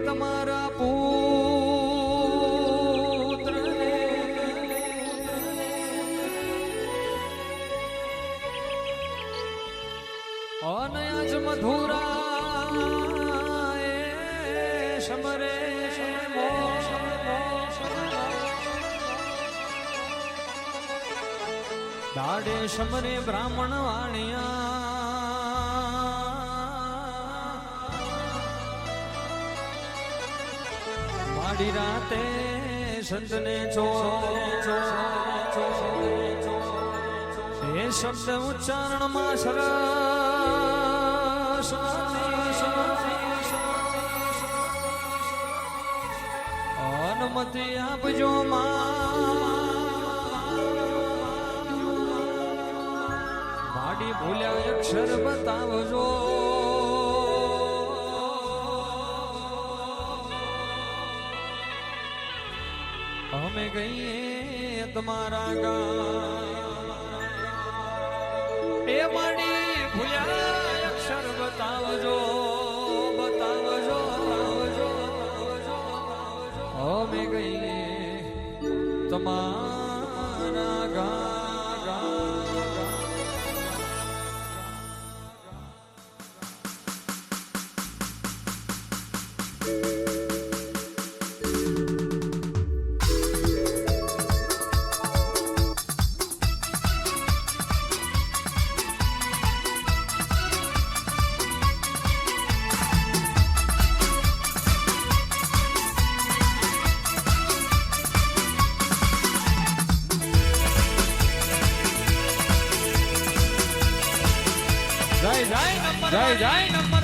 તમારા પુત્ર અનયાજ મધુરા સમરે દાડે સમરે બ્રાહ્મણ વાણિયા માડી રાતે સંતને એ શબ્દ ઉચ્ચારણમાં સરસ અનુમતિ આપજો માડી ભૂલ્યા અક્ષર બતાવજો અમે ગઈએ તમારા ગામ એ માડી ભૂલ્યા અક્ષર બતાવજો બતાવજો અમે ગઈએ તમારા ગામ જય જય નંબર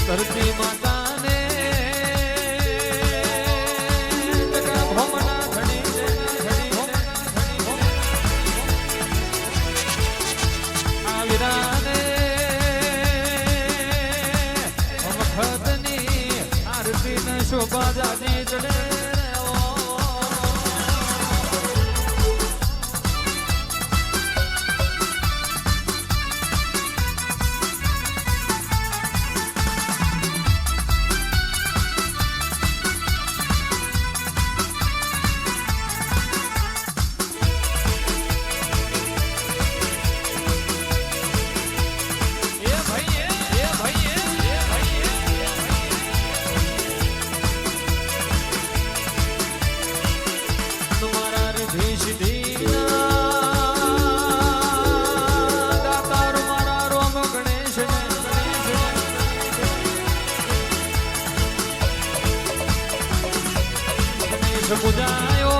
ધરતી માતાને ભોમના ધણી આ વીરાને વખતની આરતીને શોભા જાતી ચડે પૂજાયો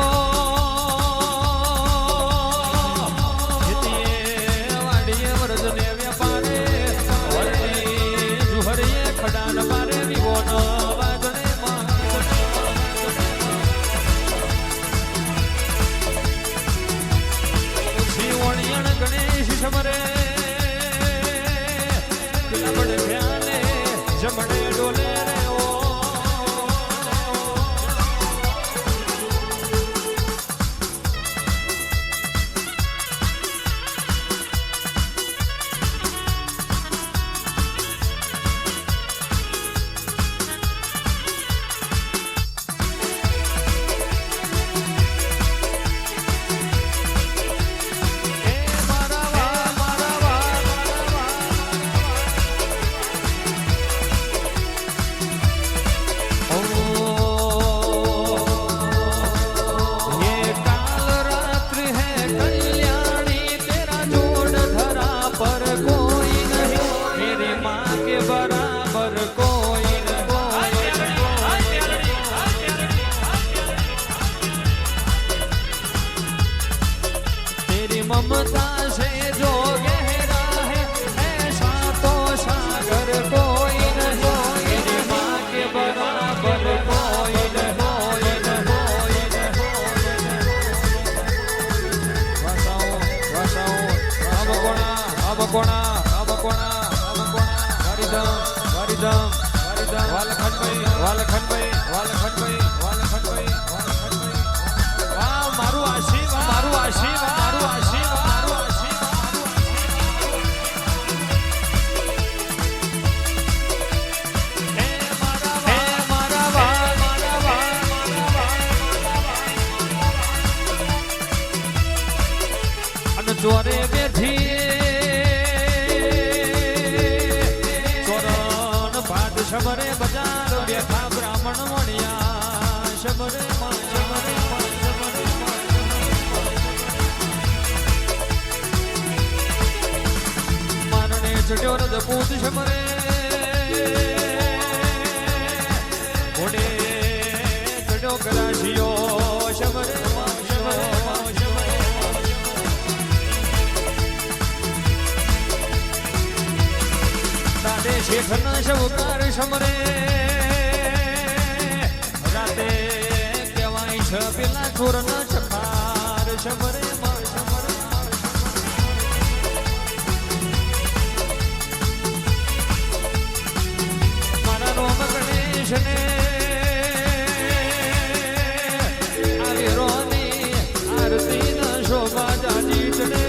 વાડીએ વરદને વ્યાપારે જુહરીએ ખડાન મારે વિવો ન વાજણે શિવણિયણ ગણેશ સમરે બડે ધ્યાને જમણે ડોલે રે ચોરે બેઠી ચોરણ ભાટ શબરે બજાર બેઠા બ્રાહ્મણ મળ્યા શબરે મારને ચડ્યો રજપૂત શબરે ઘોડે ચડ્યો કરાશીઓ શબરે શેઠ ના શવકાર શમરે રાતે કહેવાય છે પેલા ચોર ના ચખાર શમરે મારા રોમ ગણેશ ને આવે રોની આરતી ના શોભા જાજી ચડે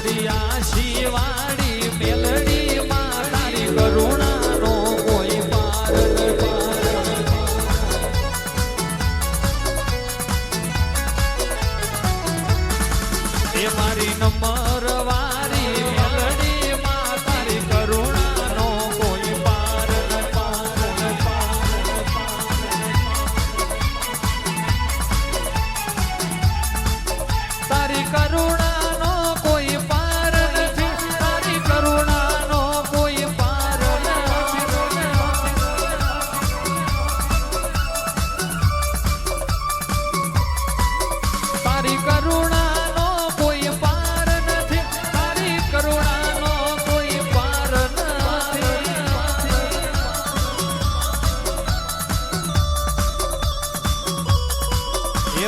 મારી આશીવાડી મેલડી માં તારી કરુણાનો કોઈ પાર એ મારી નંબર વારી મેલડી માં તારી કરુણાનો કોઈ પાર તારી કરુણા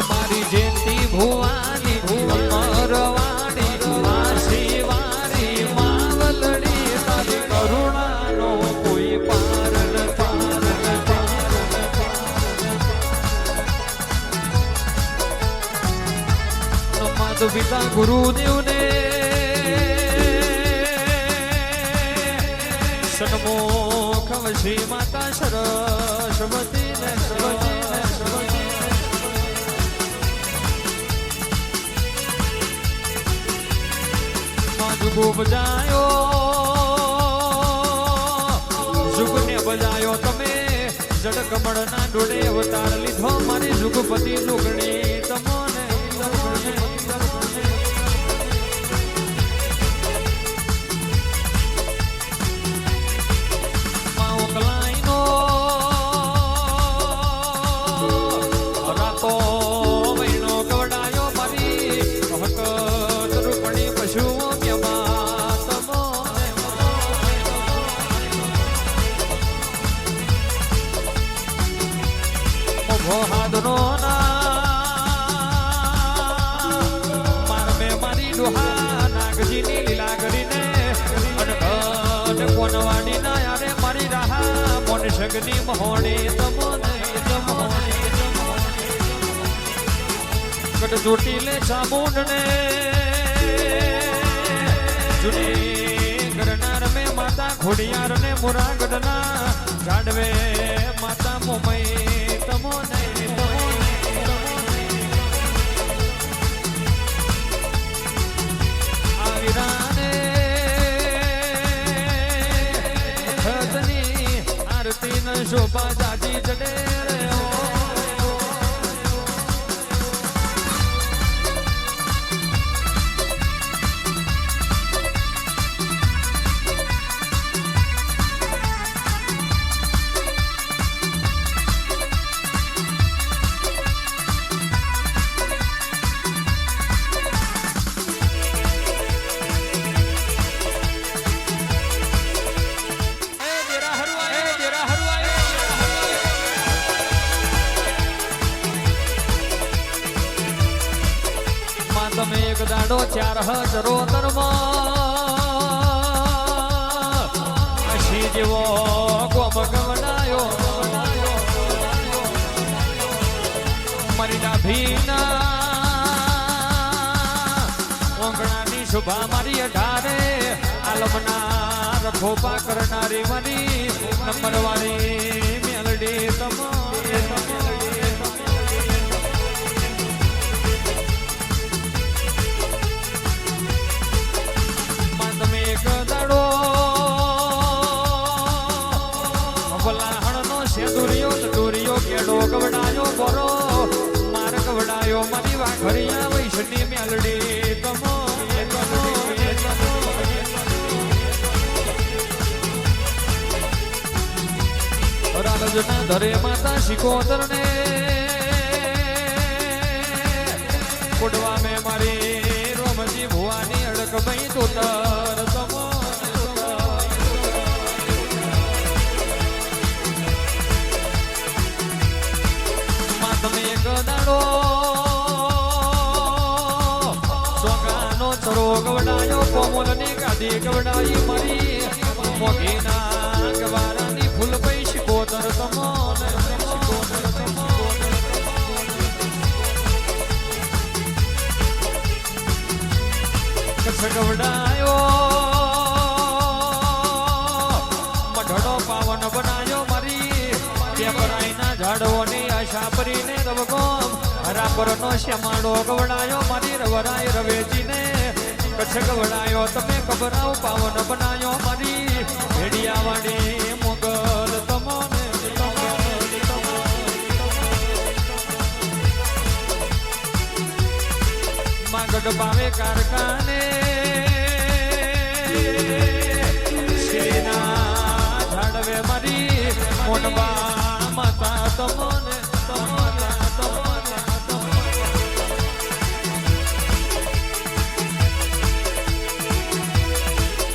મારી જયંતી ભુવાની અમરવાણી આશીવારી માવલડી તારી કરુણાનો કોઈ પાર માતા પિતા ગુરુદેવને સન્મુખ વશી માતા સરસ્વતી ને જુગો બજાયો જુગને બજાયો તમે જડ કમળ ના ડોળે અવતાર લીધો મારી જુગપતિ લુગણી તમોને માઓ કલાઈનો રાતો મહિનો ગવડાયો મારી હક તરુપણી પશુઓ હાદનો મારી ડોહા નાગજીની લીલા કરીને અને કોનવાડી ના યારે મારી રાહા મોન સગની મહોણી તમોને કટ જોટી લે ચામુંડને જુની કરનાર મે માતા ખોડિયાર ને મુરાગડના ગાડવે માતા મોમઈ તમોને આવીરાને ખતની આરતી ન શોભા જાજી જડે એક દાડો 4000 આશી જેવો ગોમ ગવડાયો મારી ડાભીના ઓંગણાની શોભા મારી 18 આલમના રખોપા કરનારી મારી નંબર વાળી મેલડી તમે એક દાડો ભલાહણનો સેદુરિયો લડુરિયો કેડો ગવડાયો બોરો માર ગવડાયો મારી વાઘરિયા વૈષ્ણની મેલડી તમો રાજના ધરે માતા શિકોતર ને કોડવા મે મારી રોમજી ભુવાની અડક મઈ તોતર તમો માં તમે એક દાડો સોગાનો ચરો ગવડાયો કોમલની ગાદી ગવડાઈ મારી મોગીના ગવારાની ફૂલ પૈ શિકોતર તમો ગવડાયો મઢડો પાવન બનાયો મારી પેપરાઈના ઝાડવોની આશા પરીને રવગોમ રાપરનો શ્યામાડો ગવડાયો મારી રવરાય રવેજીને કચ્છ ગવડાયો તમે કબરાવ પાવન બનાયો મારી ભેડિયાવાડી મોગલ તમોને માગડ પાવે કારખાને શ્રીના ઝાડવે મારી મોટબા માતા તમોને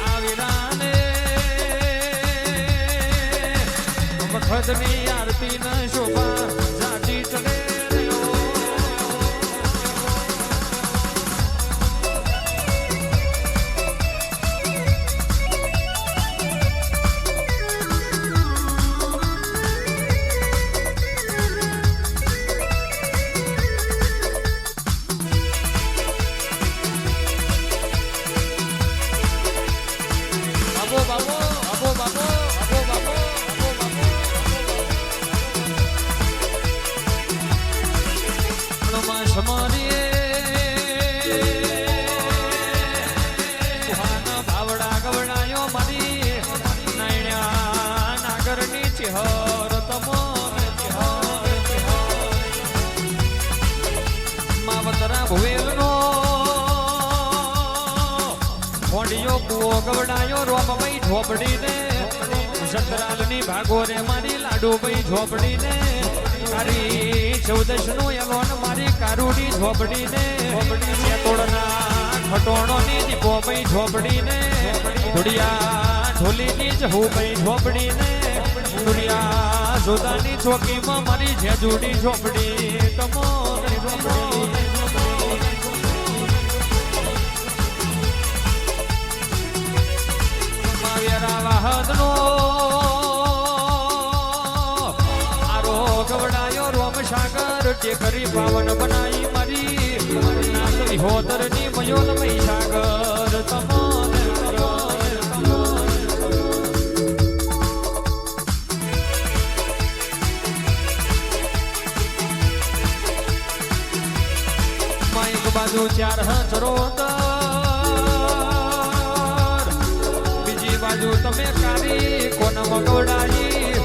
આવીરાને મખદની આરતી ન શોભા જાતી ચલે ભાવડા ગવડાયો મારી નૈણ્યા નાગરની ચેહર તમો માવતરા ભુવેલનો મોડિયો કુવો ગવડાયો રોમભાઈ ઝોપડીને સતરાલની ભાગોરે મારી લાડુભાઈ ઝોપડીને તારી 14 નું એલોન મારી કારુડી ઝોપડીને તોડના ખટોણોની દીપોભાઈ ઝોપડીને ધુડિયા ઢોલીની જહુભાઈ ઝોપડીને ધુડિયા જોદાની ચોકીમાં મારી જેજુડી ઝોપડી તમો માવેરા વાહદનો ગવડાયો રોમસાગર ટેકરી પાવન બનાઈ મારી નાથ વિહોતરની મયોલ મહીસાગર તમોને માં એક બાજુ 4000 બીજી બાજુ તમે કારી કોન મગવડાઈ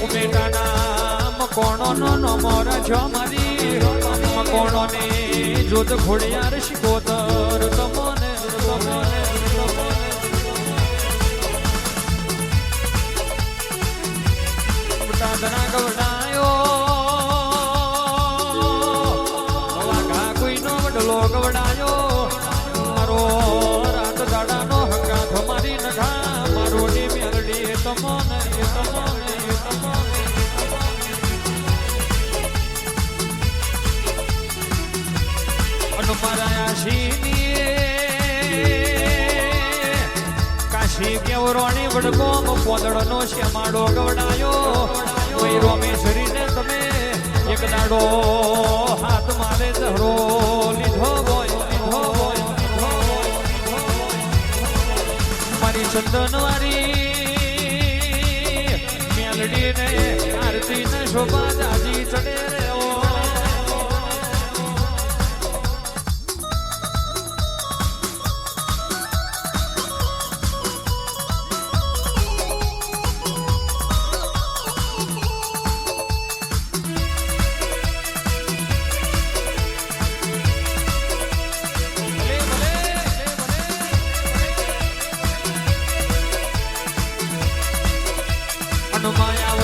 ઉમેટાના કોણો નો નમોર છો મારી કોણો ને જોત ખોડિયાર શિકોતર તમોને દાદના ગવડાયો વાઘા કોઈનો વડલો ગવડાયો મારો રાત દાડાનો હકાથ મારી નખા મારો ની મેલડી તમોને મારા કાશી કેવરોણી વડગોમ પોદળનો શ્યામાડો ગવડાયો રોમેશ્વરીને તમે એક દાડો હાથ મારે ધરો લીધો બોય મારી ચંદનવારી મેલડીને આરતીને શોભા જાજી ચડે રે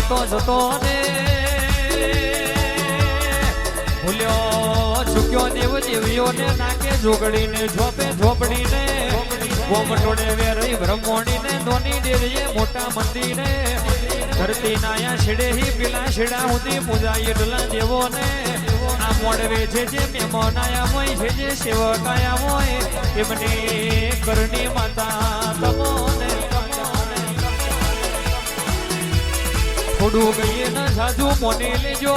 તો જતો ને ભૂલ્યો ચૂક્યો દેવ દેવીઓને નાકે જોગડીને ઝોપે ઝોપડીને ગોમટોડે વેરઈ બ્રહ્મોણીને દોની ડેરીએ મોટા મંદિરે ધરતી નાયા છેડે હી પેલા છેડા સુધી પૂજાય એટલા દેવોને આ મોડવે છે જે મહેમાન આયા હોય છે જે સેવક આયા હોય એમની કરણી માતા તમોને થોડું ગઈએ ન જાજુ મોની લેજો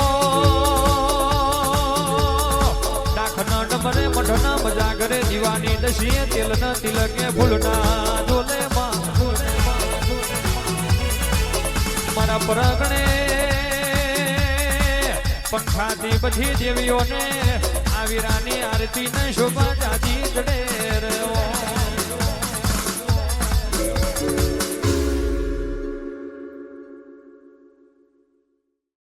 ડાખના ડમરે મઢના મજા કરે દીવાની દશીએ તેલના તિલકે ફૂલના ડોલે મારા પરગણે પંખાથી બધી દેવીઓને આ વીરાની આરતીને શોભા જાજી ચડે રહ્યો